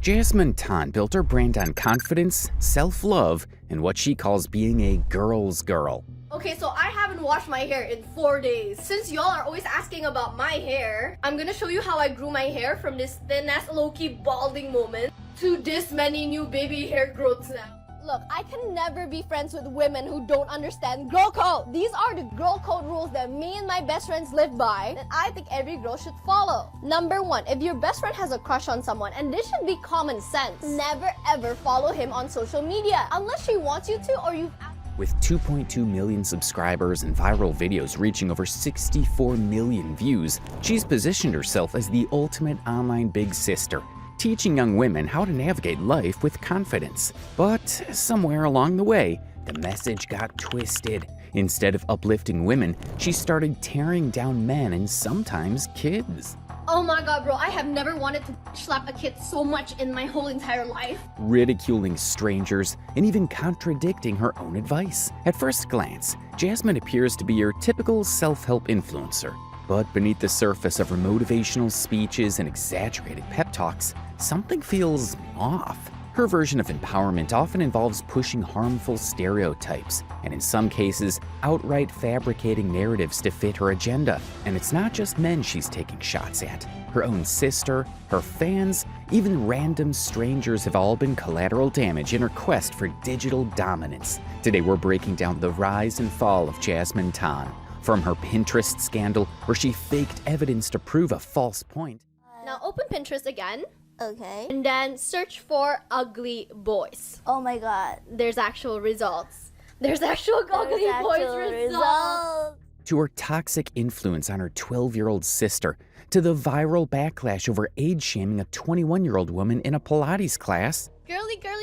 Jazmine Tan built her brand on confidence, self-love, and what she calls being a girl's girl. Okay, so I haven't washed my hair in 4 days. Since y'all are always asking about my hair, I'm gonna show you how I grew my hair from this thin-ass low-key balding moment to this many new baby hair growths now. Look, I can never be friends with women who don't understand girl code. These are the girl code rules that me and my best friends live by that I think every girl should follow. Number 1, if your best friend has a crush on someone, and this should be common sense, never ever follow him on social media unless she wants you to or you've With 2.2 million subscribers and viral videos reaching over 64 million views, she's positioned herself as the ultimate online big sister, teaching young women how to navigate life with confidence. But somewhere along the way, the message got twisted. Instead of uplifting women, she started tearing down men and sometimes kids. Oh my god, bro, I have never wanted to slap a kid so much in my whole entire life. Ridiculing strangers and even contradicting her own advice. At first glance, Jazmine appears to be your typical self-help influencer. But beneath the surface of her motivational speeches and exaggerated pep talks, something feels off. Her version of empowerment often involves pushing harmful stereotypes, and in some cases, outright fabricating narratives to fit her agenda. And it's not just men she's taking shots at. Her own sister, her fans, even random strangers have all been collateral damage in her quest for digital dominance. Today we're breaking down the rise and fall of Jazmine Tan. From her Pinterest scandal, where she faked evidence to prove a false point. Now open Pinterest again. Okay. And then search for ugly boys. Oh my god. There's actual results. There's actual ugly boys results. To her toxic influence on her 12-year-old sister, to the viral backlash over age shaming a 21-year-old woman in a Pilates class.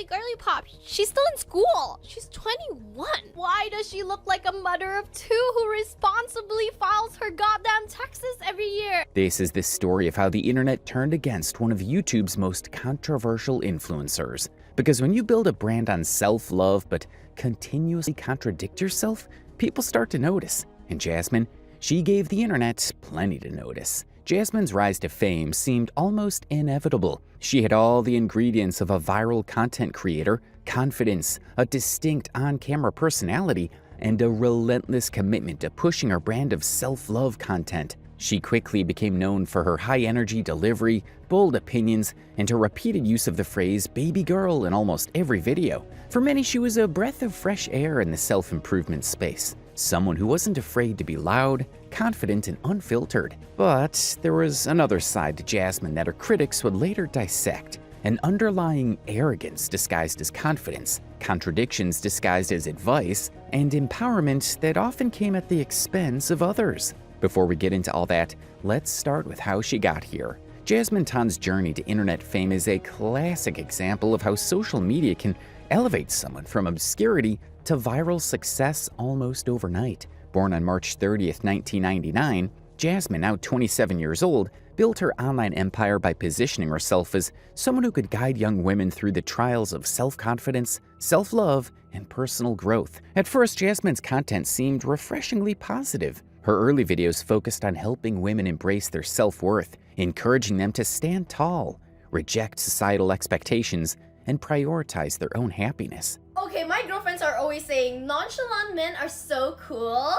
Girly pop. She's still in school. She's 21. Why does she look like a mother of 2 who responsibly files her goddamn taxes every year? This is the story of how the internet turned against one of YouTube's most controversial influencers. Because when you build a brand on self-love but continuously contradict yourself, people start to notice. And Jazmine, she gave the internet plenty to notice. Jazmine's rise to fame seemed almost inevitable. She had all the ingredients of a viral content creator: confidence, a distinct on-camera personality, and a relentless commitment to pushing her brand of self-love content. She quickly became known for her high-energy delivery, bold opinions, and her repeated use of the phrase "baby girl" in almost every video. For many, she was a breath of fresh air in the self-improvement space. Someone who wasn't afraid to be loud, confident, and unfiltered. But there was another side to Jazmine that her critics would later dissect. An underlying arrogance disguised as confidence, contradictions disguised as advice, and empowerment that often came at the expense of others. Before we get into all that, let's start with how she got here. Jazmine Tan's journey to internet fame is a classic example of how social media can elevate someone from obscurity to viral success almost overnight. Born on March 30th, 1999, Jazmine, now 27 years old, built her online empire by positioning herself as someone who could guide young women through the trials of self-confidence, self-love, and personal growth. At first, Jazmine's content seemed refreshingly positive. Her early videos focused on helping women embrace their self-worth, encouraging them to stand tall, reject societal expectations, and prioritize their own happiness. Okay, my girlfriends are always saying nonchalant men are so cool.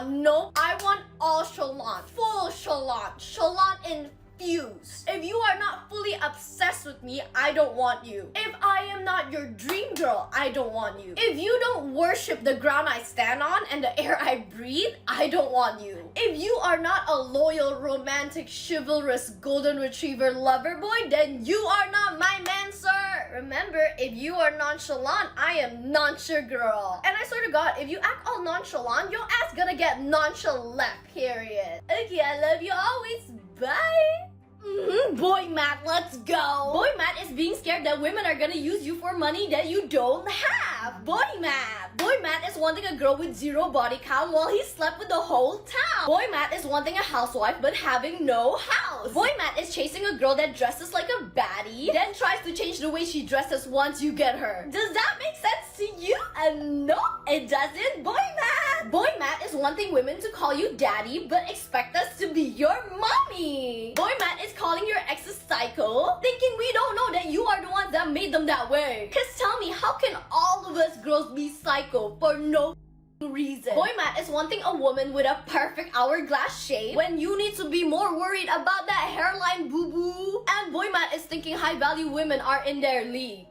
Nope. I want all chalant. Full chalant. Chalant infused. If you are not fully obsessed with me, I don't want you. If I am not your dream girl, I don't want you. If you don't worship the ground I stand on and the air I breathe, I don't want you. If you are not a loyal, romantic, chivalrous, golden retriever lover boy, then you are not my man, sir. Remember, if you are nonchalant, I am not your girl. And I swear to God, if you act all nonchalant, your ass gonna get nonchalant, period. Okay, I love you always. Bye. Boy Matt, let's go. Boy Matt is being scared that women are gonna use you for money that you don't have. Boy Matt. Boy Matt is wanting a girl with 0 body count while he slept with the whole town. Boy Matt is wanting a housewife but having no house. Boy Matt is chasing a girl that dresses like a baddie, then tries to change the way she dresses once you get her. Does that make sense to you? No, it doesn't. Boy Matt. Boy Matt is wanting women to call you daddy but expect us to be your mommy. Boy Matt is calling your exes psycho, thinking we don't know that you ones that made them that way. Cause tell me, how can all of us girls be psycho for no reason? Boy math is wanting a woman with a perfect hourglass shape when you need to be more worried about that hairline boo-boo. And boy math is thinking high value women are in their league.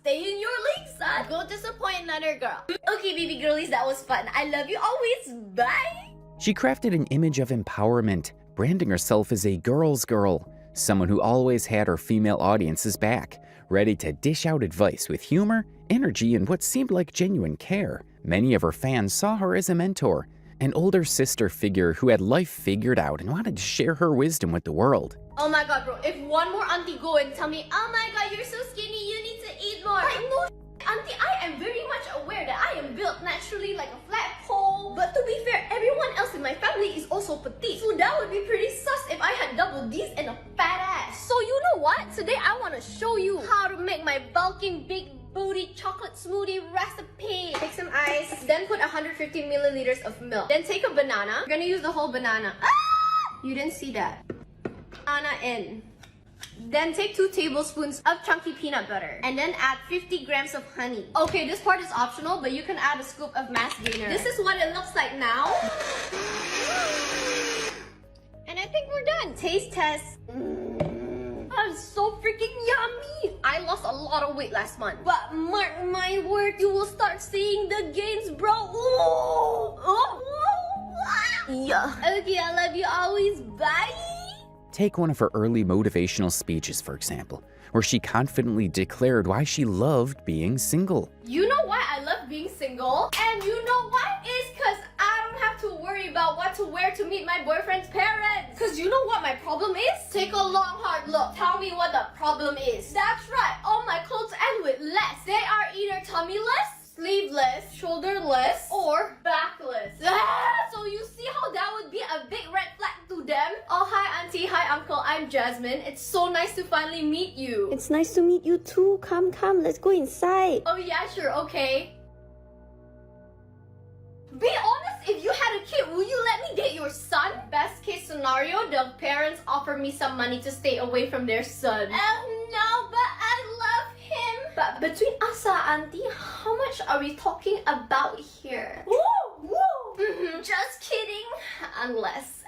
Stay in your league, son. Go disappoint another girl. Okay, baby girlies, that was fun. I love you always. Bye. She crafted an image of empowerment, branding herself as a girl's girl, someone who always had her female audience's back, ready to dish out advice with humor, energy, and what seemed like genuine care. Many of her fans saw her as a mentor, an older sister figure who had life figured out and wanted to share her wisdom with the world. Oh my god, bro, if one more auntie go and tell me, oh my god, you're so skinny, you need to eat more. Like, no, auntie, I am very much aware that I am built naturally like a flagpole. But to be fair, everyone else in my family is also petite. So that would be pretty sus if I had double D's and a fat ass. So you know what? Today I want to show you how to make my bulking big booty chocolate smoothie recipe. Take some ice, then put 150 milliliters of milk. Then take a banana. We're gonna use the whole banana. Ah! You didn't see that. Banana in. Then take 2 tablespoons of chunky peanut butter and then add 50 grams of honey. Okay, this part is optional, but you can add a scoop of mass gainer. This is what it looks like now. And I think we're done. Taste test. That's so freaking yummy. I lost a lot of weight last month, but mark my word, you will start seeing the gains, bro. Ooh. Oh. Yeah. Okay, I love you always. Bye. Take one of her early motivational speeches, for example, where she confidently declared why she loved being single. You know why I love being single? And you know why? It's because I don't have to worry about what to wear to meet my boyfriend's parents. Because you know what my problem is? Take a long hard look. Tell me what the problem is. That's right, all my clothes end with less. They are either tummyless, sleeveless, shoulderless, or backless. So you see how that would be a big red flag to them? Oh, hi auntie, hi uncle, I'm Jazmine. It's so nice to finally meet you. It's nice to meet you too. Come, let's go inside. Oh yeah, sure, okay. Be honest, if you had a kid, will you let me date your son? Best case scenario, the parents offer me some money to stay away from their son. No, but I love him. But between us, auntie, how much are we talking about here? Woo! Just kidding. Unless...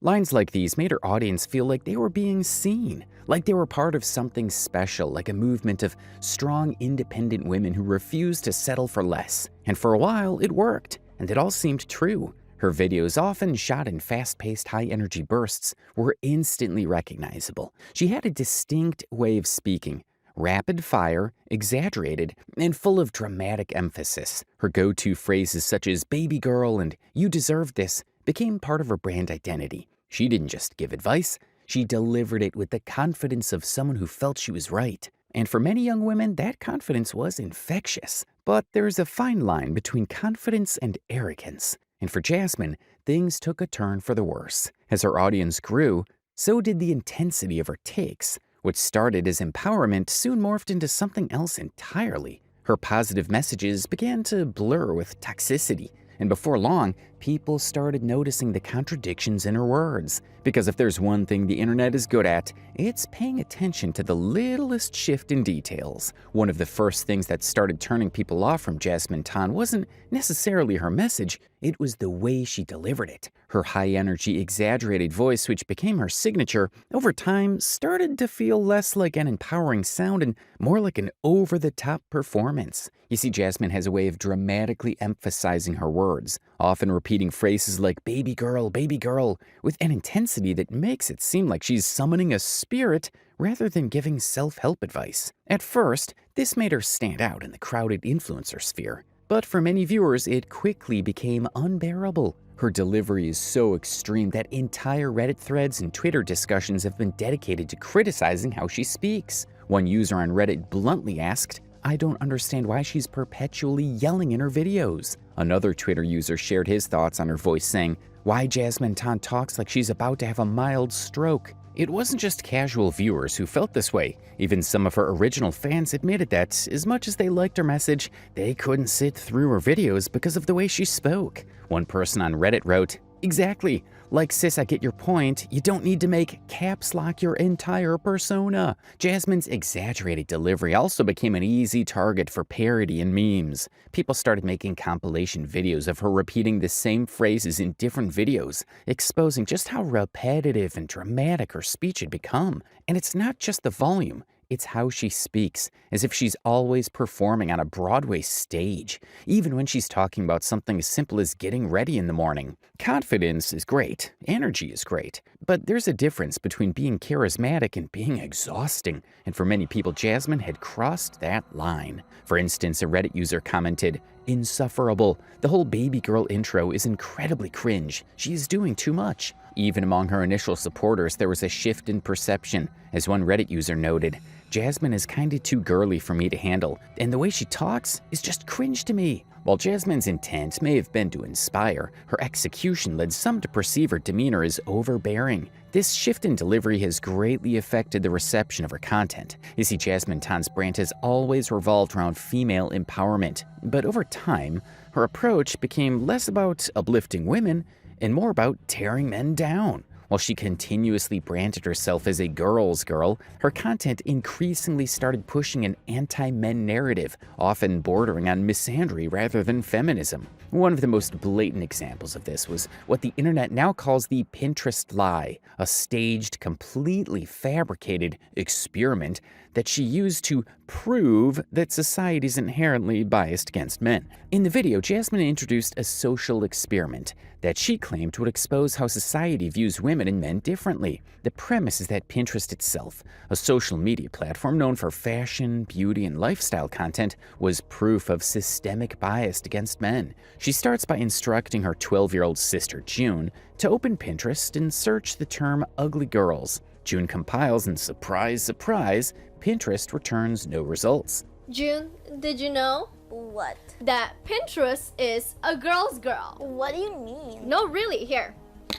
Lines like these made her audience feel like they were being seen, like they were part of something special, like a movement of strong, independent women who refused to settle for less. And for a while, it worked, and it all seemed true. Her videos, often shot in fast-paced, high-energy bursts, were instantly recognizable. She had a distinct way of speaking, rapid fire, exaggerated, and full of dramatic emphasis. Her go-to phrases such as baby girl and you deserve this became part of her brand identity. She didn't just give advice, she delivered it with the confidence of someone who felt she was right. And for many young women, that confidence was infectious. But there's a fine line between confidence and arrogance. And for Jazmine, things took a turn for the worse. As her audience grew, so did the intensity of her takes. What started as empowerment soon morphed into something else entirely. Her positive messages began to blur with toxicity, and before long, people started noticing the contradictions in her words. Because if there's one thing the internet is good at, it's paying attention to the littlest shift in details. One of the first things that started turning people off from Jazmine Tan wasn't necessarily her message, it was the way she delivered it. Her high-energy, exaggerated voice, which became her signature, over time started to feel less like an empowering sound and more like an over-the-top performance. You see, Jazmine has a way of dramatically emphasizing her words, often repeating phrases like baby girl, with an intensity that makes it seem like she's summoning a spirit rather than giving self-help advice. At first, this made her stand out in the crowded influencer sphere. But for many viewers, it quickly became unbearable. Her delivery is so extreme that entire Reddit threads and Twitter discussions have been dedicated to criticizing how she speaks. One user on Reddit bluntly asked, "I don't understand why she's perpetually yelling in her videos." Another Twitter user shared his thoughts on her voice, saying, "Why Jazmine Tan talks like she's about to have a mild stroke." It wasn't just casual viewers who felt this way. Even some of her original fans admitted that, as much as they liked her message, they couldn't sit through her videos because of the way she spoke. One person on Reddit wrote, "Exactly, Like, sis, I get your point. You don't need to make caps lock your entire persona. Jazmine's exaggerated delivery also became an easy target for parody and memes. People started making compilation videos of her repeating the same phrases in different videos, exposing just how repetitive and dramatic her speech had become. And it's not just the volume. It's how she speaks, as if she's always performing on a Broadway stage, even when she's talking about something as simple as getting ready in the morning. Confidence is great, energy is great, but there's a difference between being charismatic and being exhausting, and for many people, Jazmine had crossed that line. For instance, a Reddit user commented, "Insufferable. The whole baby girl intro is incredibly cringe. She is doing too much." Even among her initial supporters, there was a shift in perception. As one Reddit user noted, "Jazmine is kinda too girly for me to handle, and the way she talks is just cringe to me." While Jazmine's intent may have been to inspire, her execution led some to perceive her demeanor as overbearing. This shift in delivery has greatly affected the reception of her content. You see, Jazmine Tan's brand has always revolved around female empowerment, but over time, her approach became less about uplifting women and more about tearing men down. While she continuously branded herself as a girl's girl, her content increasingly started pushing an anti-men narrative, often bordering on misandry rather than feminism. One of the most blatant examples of this was what the internet now calls the Pinterest lie, a staged, completely fabricated experiment that she used to prove that society is inherently biased against men. In the video, Jazmine introduced a social experiment that she claimed would expose how society views women and men differently. The premise is that Pinterest itself, a social media platform known for fashion, beauty, and lifestyle content, was proof of systemic bias against men. She starts by instructing her 12-year-old sister, June, to open Pinterest and search the term ugly girls. June compiles, and surprise, surprise, Pinterest returns no results. June, did you know What? that Pinterest is a girl's girl? What do you mean? No, really, here.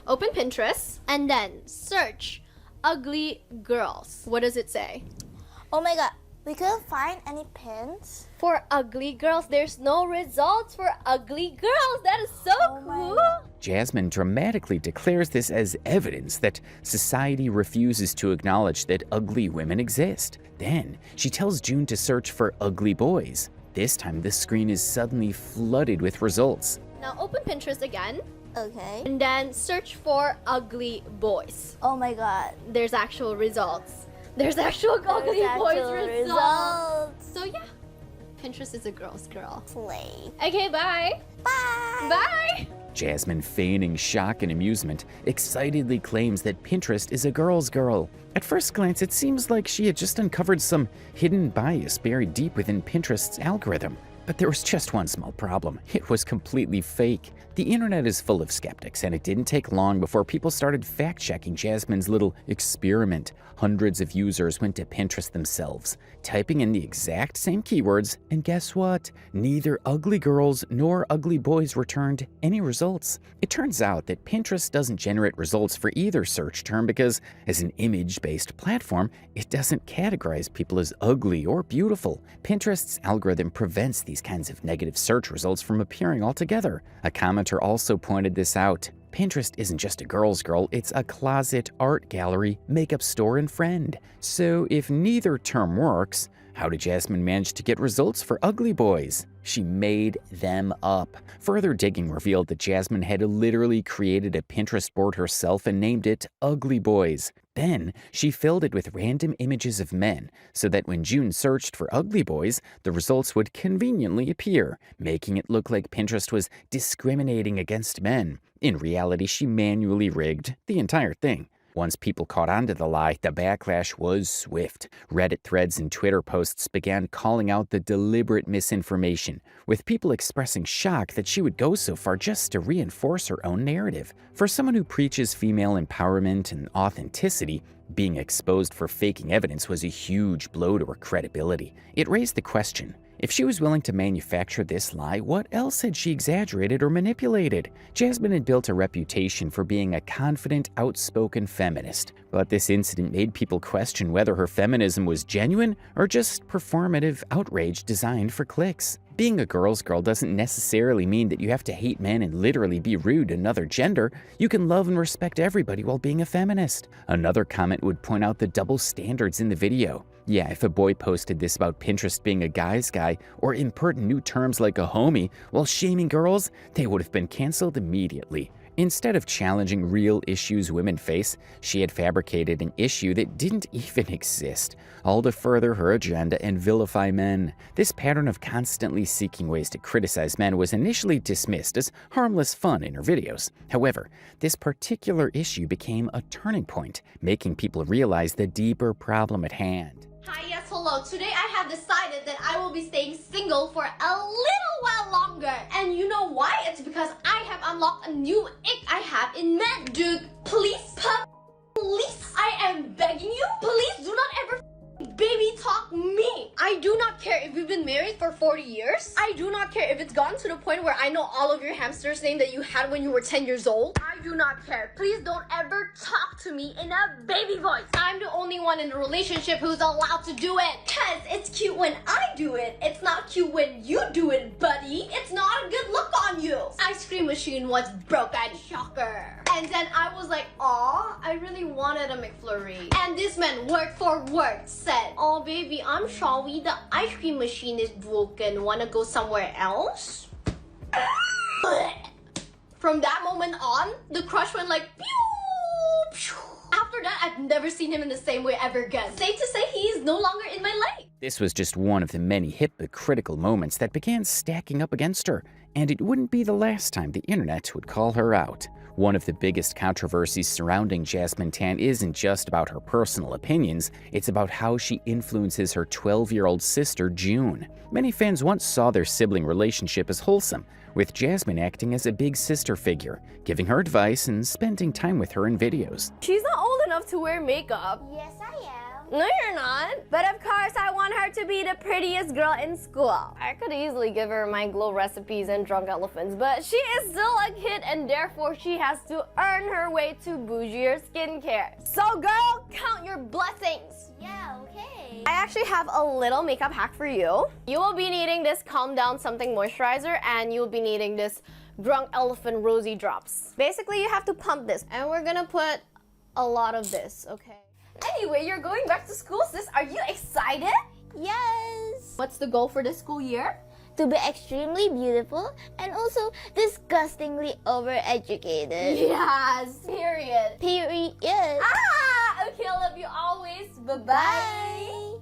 Open Pinterest and then search ugly girls. What does it say? Oh my god, we couldn't find any pins? For ugly girls, there's no results for ugly girls. That is so cool. Jazmine dramatically declares this as evidence that society refuses to acknowledge that ugly women exist. Then, she tells June to search for ugly boys. This time, the screen is suddenly flooded with results. Now open Pinterest again Okay. and then search for ugly boys. Oh my god. There's actual results. There's actual ugly boys results. So yeah, Pinterest is a girl's girl. Play. Okay, bye. Bye. Bye. Jazmine, feigning shock and amusement, excitedly claims that Pinterest is a girl's girl. At first glance, it seems like she had just uncovered some hidden bias buried deep within Pinterest's algorithm. But there was just one small problem. It was completely fake. The internet is full of skeptics, and it didn't take long before people started fact-checking Jazmine's little experiment. Hundreds of users went to Pinterest themselves, typing in the exact same keywords, and guess what? Neither ugly girls nor ugly boys returned any results. It turns out that Pinterest doesn't generate results for either search term because, as an image-based platform, it doesn't categorize people as ugly or beautiful. Pinterest's algorithm prevents these kinds of negative search results from appearing altogether. A commenter also pointed this out. Pinterest isn't just a girl's girl, it's a closet, art gallery, makeup store, and friend. So if neither term works, how did Jazmine manage to get results for ugly boys? She made them up. Further digging revealed that Jazmine had literally created a Pinterest board herself and named it Ugly Boys. Then, she filled it with random images of men, so that when June searched for ugly boys, the results would conveniently appear, making it look like Pinterest was discriminating against men. In reality, she manually rigged the entire thing. Once people caught on to the lie, the backlash was swift. Reddit threads and Twitter posts began calling out the deliberate misinformation, with people expressing shock that she would go so far just to reinforce her own narrative. For someone who preaches female empowerment and authenticity, being exposed for faking evidence was a huge blow to her credibility. It raised the question, if she was willing to manufacture this lie, what else had she exaggerated or manipulated? Jazmine had built a reputation for being a confident, outspoken feminist, but this incident made people question whether her feminism was genuine or just performative outrage designed for clicks. Being a girl's girl doesn't necessarily mean that you have to hate men and literally be rude to another gender. You can love and respect everybody while being a feminist. Another comment would point out the double standards in the video. Yeah, if a boy posted this about Pinterest being a guy's guy or impertinent new terms like a homie while shaming girls, they would have been canceled immediately. Instead of challenging real issues women face, she had fabricated an issue that didn't even exist, all to further her agenda and vilify men. This pattern of constantly seeking ways to criticize men was initially dismissed as harmless fun in her videos. However, this particular issue became a turning point, making people realize the deeper problem at hand. Hi, yes, hello. Today I have decided that I will be staying single for a little while longer. And you know why? It's because I have unlocked a new ick I have in men. Dude, please, please, I am begging you, please do not ever baby talk me. I do not care if you've been married for 40 years. I do not care if it's gotten to the point where I know all of your hamsters' name that you had when you were 10 years old. I do not care. Please don't ever talk to me in a baby voice. I'm the only one in a relationship who's allowed to do it. Cause it's cute when I do it. It's not cute when you do it, buddy. It's not a good look on you. Ice cream machine was broken. Shocker. And then I was like, aw, I really wanted a McFlurry. And this man, word for word, said, oh baby, I'm sorry, the ice cream machine is broken. Wanna go somewhere else? From that moment on, the crush went like, pew, pew. After that, I've never seen him in the same way ever again. Safe to say, he is no longer in my life. This was just one of the many hypocritical moments that began stacking up against her, and it wouldn't be the last time the internet would call her out. One of the biggest controversies surrounding Jazmine Tan isn't just about her personal opinions, it's about how she influences her 12-year-old sister, June. Many fans once saw their sibling relationship as wholesome, with Jazmine acting as a big sister figure, giving her advice and spending time with her in videos. She's not old enough to wear makeup. Yes, I am. No, you're not. But of course, I want her to be the prettiest girl in school. I could easily give her my glow recipes and drunk elephants, but she is still a kid and therefore she has to earn her way to bougier skincare. So girl, count your blessings. Yeah, okay. I actually have a little makeup hack for you. You will be needing this Calm Down Something moisturizer and you'll be needing this Drunk Elephant Rosy Drops. Basically, you have to pump this and we're gonna put a lot of this, okay? Anyway, you're going back to school, sis. Are you excited? Yes. What's the goal for this school year? To be extremely beautiful and also disgustingly overeducated. Yes, period. Period. Okay, I love you always. Bye-bye. Bye.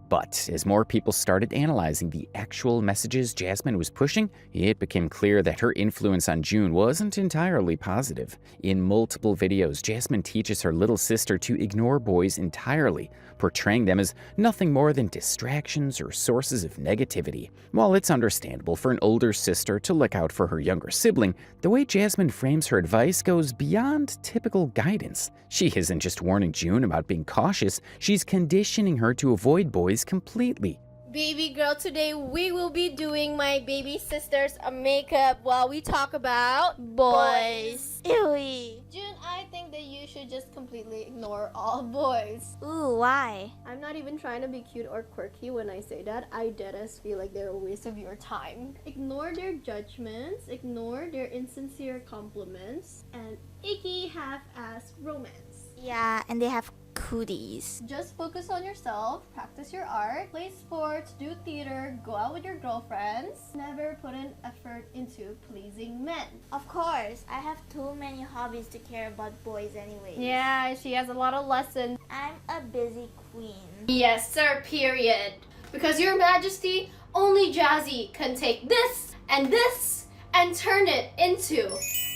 But as more people started analyzing the actual messages Jazmine was pushing, it became clear that her influence on June wasn't entirely positive. In multiple videos, Jazmine teaches her little sister to ignore boys entirely, portraying them as nothing more than distractions or sources of negativity. While it's understandable for an older sister to look out for her younger sibling, the way Jazmine frames her advice goes beyond typical guidance. She isn't just warning June about being cautious, she's conditioning her to avoid boys completely. Baby girl, today we will be doing my baby sister's makeup while we talk about boys. Ewy. June, I think that you should just completely ignore all boys. Ooh, why? I'm not even trying to be cute or quirky when I say that. I deadass feel like they're a waste of your time. Ignore their judgments, ignore their insincere compliments, and icky half-ass romance. Yeah, and they have cooties. Just focus on yourself, practice your art, play sports, do theater, go out with your girlfriends. Never put an effort into pleasing men. Of course, I have too many hobbies to care about boys anyway. Yeah, she has a lot of lessons. I'm a busy queen. Yes, sir, period. Because your majesty, only Jazzy can take this and turn it into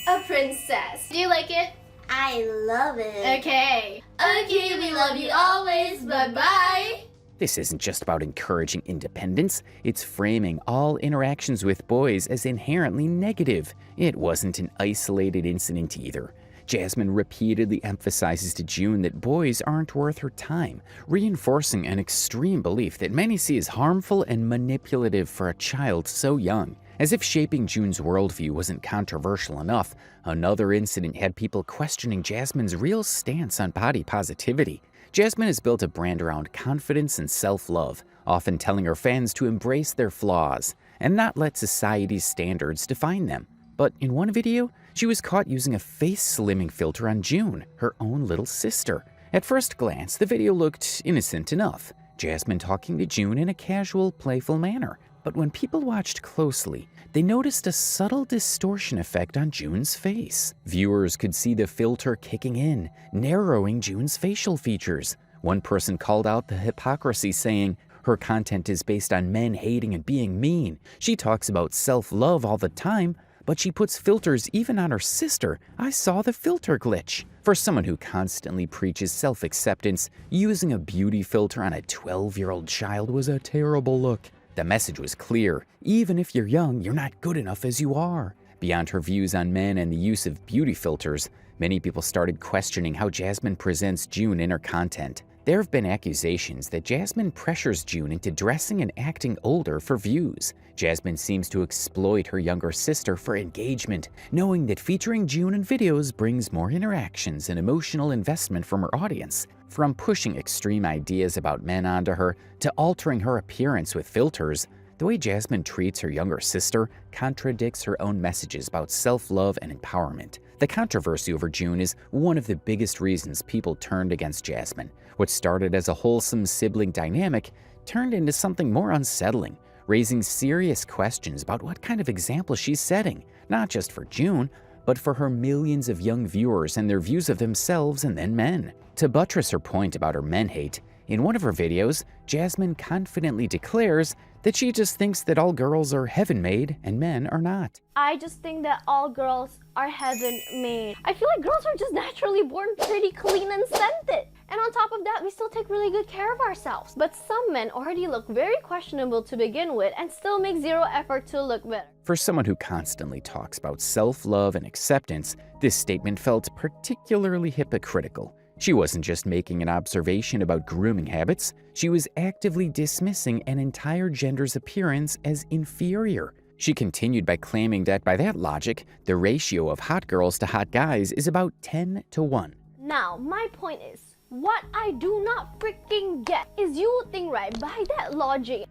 a princess. Do you like it? I love it. Okay, we love you always. Bye-bye. This isn't just about encouraging independence, it's framing all interactions with boys as inherently negative. It wasn't an isolated incident either. Jazmine repeatedly emphasizes to June that boys aren't worth her time, reinforcing an extreme belief that many see as harmful and manipulative for a child so young. As if shaping June's worldview wasn't controversial enough, another incident had people questioning Jazmine's real stance on body positivity. Jazmine has built a brand around confidence and self-love, often telling her fans to embrace their flaws. and not let society's standards define them. But in one video, she was caught using a face slimming filter on June, her own little sister. At first glance, the video looked innocent enough, Jazmine talking to June in a casual, playful manner. But when people watched closely, they noticed a subtle distortion effect on June's face. Viewers could see the filter kicking in, narrowing June's facial features. One person called out the hypocrisy, saying, "Her content is based on men hating and being mean. She talks about self-love all the time, but she puts filters even on her sister. I saw the filter glitch." For someone who constantly preaches self-acceptance, using a beauty filter on a 12-year-old child was a terrible look. The message was clear: even if you're young, you're not good enough as you are. Beyond her views on men and the use of beauty filters, many people started questioning how Jazmine presents June in her content. There have been accusations that Jazmine pressures June into dressing and acting older for views. Jazmine seems to exploit her younger sister for engagement, knowing that featuring June in videos brings more interactions and emotional investment from her audience. From pushing extreme ideas about men onto her to altering her appearance with filters, the way Jazmine treats her younger sister contradicts her own messages about self-love and empowerment. The controversy over June is one of the biggest reasons people turned against Jazmine. What started as a wholesome sibling dynamic turned into something more unsettling, raising serious questions about what kind of example she's setting, not just for June, but for her millions of young viewers and their views of themselves and then men. To buttress her point about her men hate, in one of her videos, Jazmine confidently declares that she just thinks that all girls are heaven-made and men are not. I just think that all girls are heaven-made. I feel like girls are just naturally born pretty clean and scented. And on top of that, we still take really good care of ourselves. But some men already look very questionable to begin with and still make zero effort to look better. For someone who constantly talks about self-love and acceptance, this statement felt particularly hypocritical. She wasn't just making an observation about grooming habits, she was actively dismissing an entire gender's appearance as inferior. She continued by claiming that by that logic, the ratio of hot girls to hot guys is about 10 to 1. Now, my point is, what I do not freaking get is you would think, right, by that logic,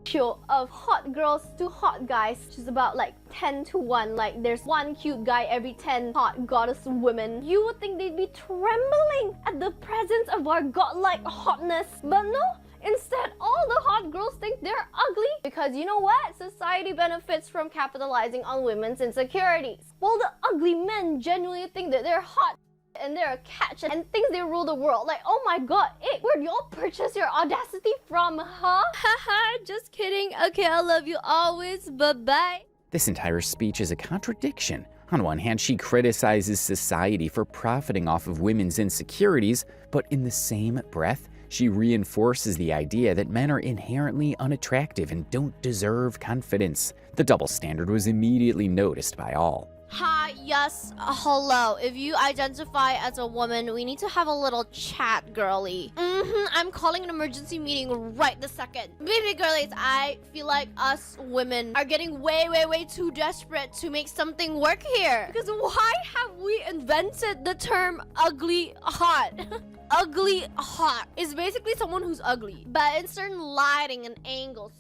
ratio of hot girls to hot guys, which is about like 10 to 1, like there's one cute guy every 10 hot goddess women. You would think they'd be trembling at the presence of our godlike hotness, but no. Instead, all the hot girls think they're ugly because you know what? Society benefits from capitalizing on women's insecurities. While the ugly men genuinely think that they're hot and they're a catch and thinks they rule the world. Like, oh my god, where'd y'all purchase your audacity from, huh? Haha, just kidding. Okay, I love you always. Bye-bye. This entire speech is a contradiction. On one hand, she criticizes society for profiting off of women's insecurities, but in the same breath, she reinforces the idea that men are inherently unattractive and don't deserve confidence. The double standard was immediately noticed by all. Hi, yes, hello. If you identify as a woman, we need to have a little chat, girly. I'm calling an emergency meeting right this second. Baby girlies, I feel like us women are getting way too desperate to make something work here. Because why have we invented the term ugly hot? Ugly hot is basically someone who's ugly, but in certain lighting and angles.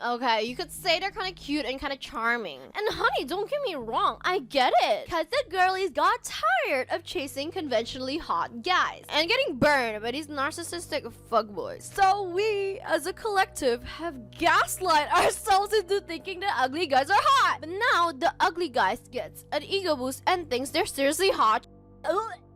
Okay, you could say they're kind of cute and kind of charming. And honey, don't get me wrong, I get it. Because the girlies got tired of chasing conventionally hot guys and getting burned by these narcissistic fuckboys. So we, as a collective, have gaslight ourselves into thinking that ugly guys are hot. But now the ugly guys gets an ego boost and thinks they're seriously hot.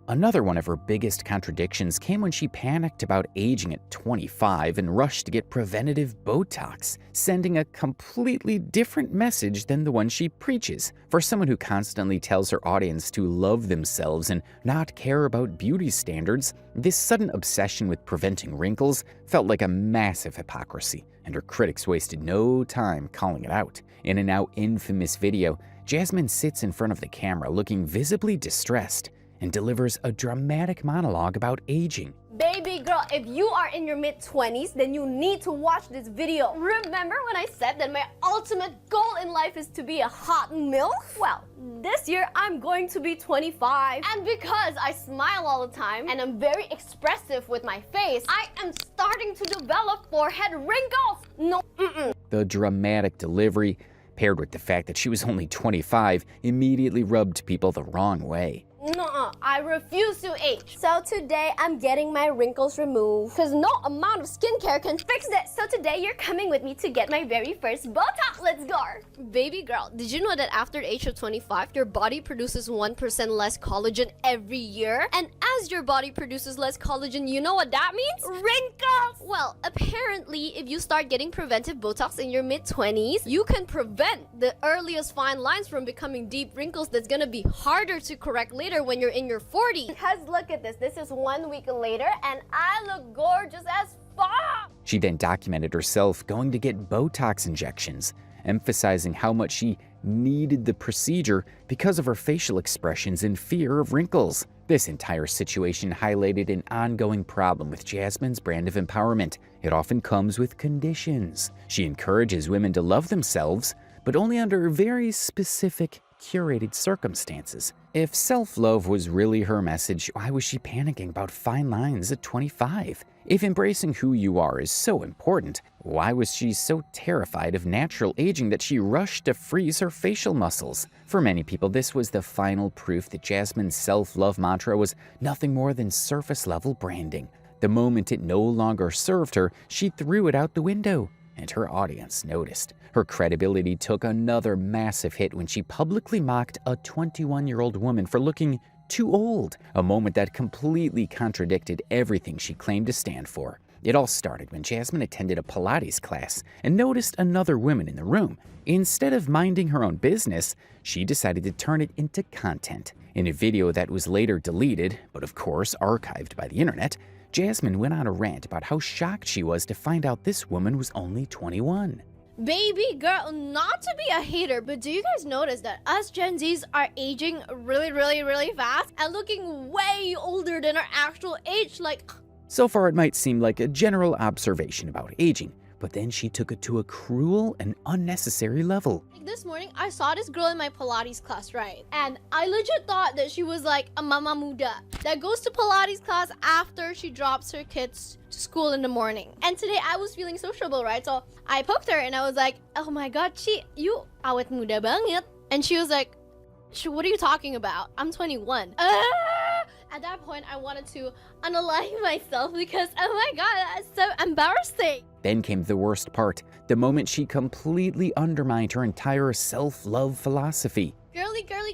Another one of her biggest contradictions came when she panicked about aging at 25 and rushed to get preventative Botox, sending a completely different message than the one she preaches. For someone who constantly tells her audience to love themselves and not care about beauty standards, this sudden obsession with preventing wrinkles felt like a massive hypocrisy, and her critics wasted no time calling it out. In a now infamous video, Jazmine sits in front of the camera looking visibly distressed and delivers a dramatic monologue about aging. Baby girl, if you are in your mid-20s, then you need to watch this video. Remember when I said that my ultimate goal in life is to be a hot MILF? Well, this year I'm going to be 25. And because I smile all the time and I'm very expressive with my face, I am starting to develop forehead wrinkles. No, The dramatic delivery, paired with the fact that she was only 25, immediately rubbed people the wrong way. Nuh-uh, I refuse to age. So today I'm getting my wrinkles removed because no amount of skincare can fix it. So today you're coming with me to get my very first Botox. Let's go. Baby girl, did you know that after the age of 25, your body produces 1% less collagen every year? And as your body produces less collagen, you know what that means? Wrinkles! Well, apparently, if you start getting preventive Botox in your mid-20s, you can prevent the earliest fine lines from becoming deep wrinkles that's gonna be harder to correct later when you're in your 40s. Because look at this. This is 1 week later and I look gorgeous as fuck. She then documented herself going to get Botox injections, emphasizing how much she needed the procedure because of her facial expressions and fear of wrinkles. This entire situation highlighted an ongoing problem with Jazmine's brand of empowerment. It often comes with conditions. She encourages women to love themselves, but only under very specific, curated circumstances. If self-love was really her message, why was she panicking about fine lines at 25? If embracing who you are is so important, why was she so terrified of natural aging that she rushed to freeze her facial muscles? For many people, this was the final proof that Jazmine's self-love mantra was nothing more than surface-level branding. The moment it no longer served her, she threw it out the window, and her audience noticed. Her credibility took another massive hit when she publicly mocked a 21-year-old woman for looking too old, a moment that completely contradicted everything she claimed to stand for. It all started when Jazmine attended a Pilates class and noticed another woman in the room. Instead of minding her own business, she decided to turn it into content. In a video that was later deleted, but of course archived by the internet, Jazmine went on a rant about how shocked she was to find out this woman was only 21. Baby girl, not to be a hater, but do you guys notice that us Gen Zs are aging really fast and looking way older than our actual age? Like, so far it might seem like a general observation about aging, but then she took it to a cruel and unnecessary level. this morning, I saw this girl in my Pilates class, right? And I legit thought that she was like a mama muda that goes to Pilates class after she drops her kids to school in the morning. And today I was feeling sociable, right? So I poked her and I was like, oh my god, you awet muda banget. And she was like, what are you talking about? I'm 21. At that point, I wanted to unalive myself because, oh my god, that's so embarrassing. Then came the worst part, the moment she completely undermined her entire self-love philosophy.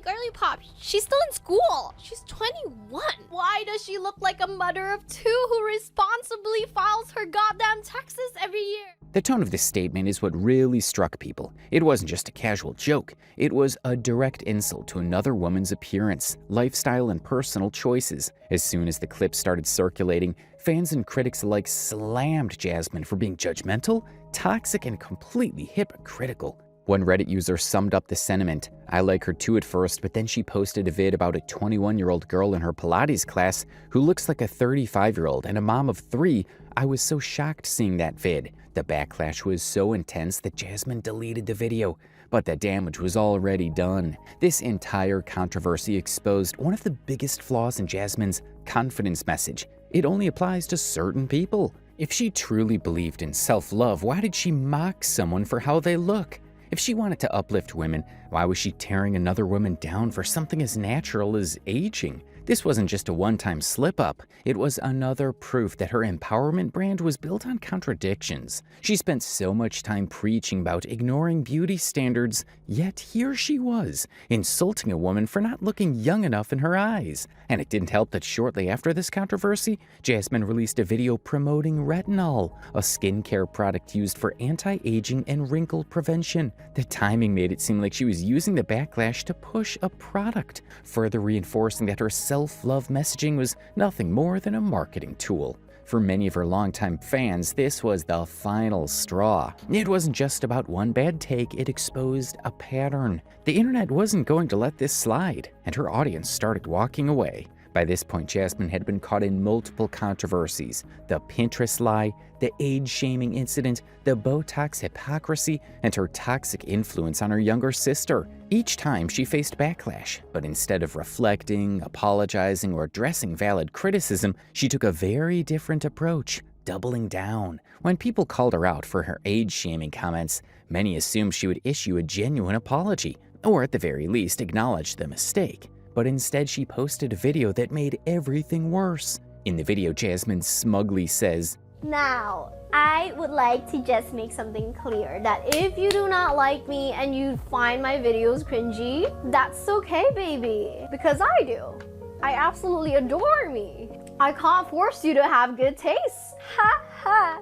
Girly pop, she's still in school. She's 21. Why does she look like a mother of two who responsibly files her goddamn taxes every year? The tone of this statement is what really struck people. It wasn't just a casual joke. It was a direct insult to another woman's appearance, lifestyle, and personal choices. As soon as the clip started circulating, fans and critics alike slammed Jazmine for being judgmental, toxic, and completely hypocritical. One Reddit user summed up the sentiment. I like her too at first, but then she posted a vid about a 21-year-old girl in her Pilates class who looks like a 35-year-old and a mom of 3. I was so shocked seeing that vid. The backlash was so intense that Jazmine deleted the video, but the damage was already done. This entire controversy exposed one of the biggest flaws in Jazmine's confidence message. It only applies to certain people. If she truly believed in self-love, why did she mock someone for how they look? If she wanted to uplift women, why was she tearing another woman down for something as natural as aging? This wasn't just a one-time slip-up. It was another proof that her empowerment brand was built on contradictions. She spent so much time preaching about ignoring beauty standards, yet here she was, insulting a woman for not looking young enough in her eyes. And it didn't help that shortly after this controversy, Jazmine released a video promoting retinol, a skincare product used for anti-aging and wrinkle prevention. The timing made it seem like she was using the backlash to push a product, further reinforcing that her self-love messaging was nothing more than a marketing tool. For many of her longtime fans, this was the final straw. It wasn't just about one bad take, it exposed a pattern. The internet wasn't going to let this slide, and her audience started walking away. By this point, Jazmine had been caught in multiple controversies: the Pinterest lie, the age-shaming incident, the Botox hypocrisy, and her toxic influence on her younger sister. Each time she faced backlash, but instead of reflecting, apologizing, or addressing valid criticism, she took a very different approach, doubling down. When people called her out for her age-shaming comments, many assumed she would issue a genuine apology, or at the very least acknowledge the mistake. But instead, she posted a video that made everything worse. In the video, Jazmine smugly says, Now, I would like to just make something clear that if you do not like me and you find my videos cringy, that's okay, baby. Because I do. I absolutely adore me. I can't force you to have good taste. Ha ha.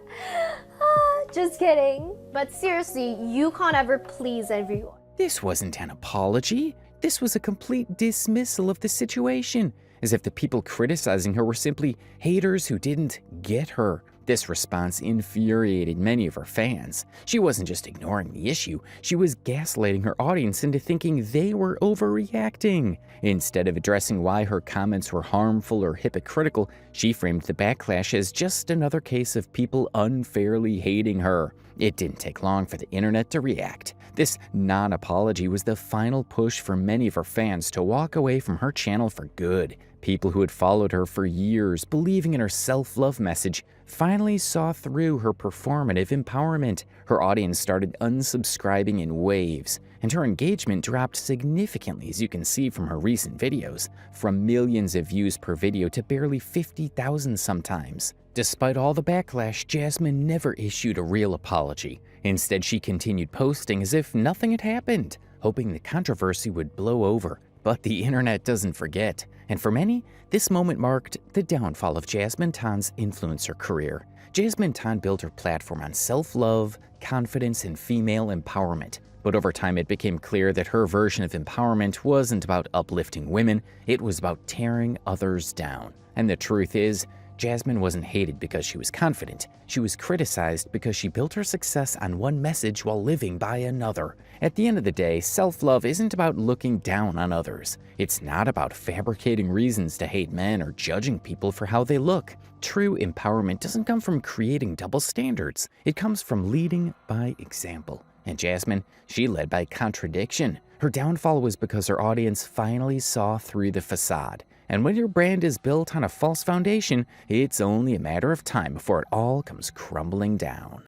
Just kidding. But seriously, you can't ever please everyone. This wasn't an apology. This was a complete dismissal of the situation, as if the people criticizing her were simply haters who didn't get her. This response infuriated many of her fans. She wasn't just ignoring the issue, she was gaslighting her audience into thinking they were overreacting. Instead of addressing why her comments were harmful or hypocritical, she framed the backlash as just another case of people unfairly hating her. It didn't take long for the internet to react. This non-apology was the final push for many of her fans to walk away from her channel for good. People who had followed her for years, believing in her self-love message, finally saw through her performative empowerment. Her audience started unsubscribing in waves, and her engagement dropped significantly, as you can see from her recent videos, from millions of views per video to barely 50,000 sometimes. Despite all the backlash, Jazmine never issued a real apology. Instead, she continued posting as if nothing had happened, hoping the controversy would blow over. But the internet doesn't forget, and for many, this moment marked the downfall of Jazmine Tan's influencer career. Jazmine Tan built her platform on self-love, confidence, and female empowerment. But over time, it became clear that her version of empowerment wasn't about uplifting women, it was about tearing others down. And the truth is, Jazmine wasn't hated because she was confident. She was criticized because she built her success on one message while living by another. At the end of the day, self-love isn't about looking down on others. It's not about fabricating reasons to hate men or judging people for how they look. True empowerment doesn't come from creating double standards. It comes from leading by example. And Jazmine, she led by contradiction. Her downfall was because her audience finally saw through the facade. And when your brand is built on a false foundation, it's only a matter of time before it all comes crumbling down.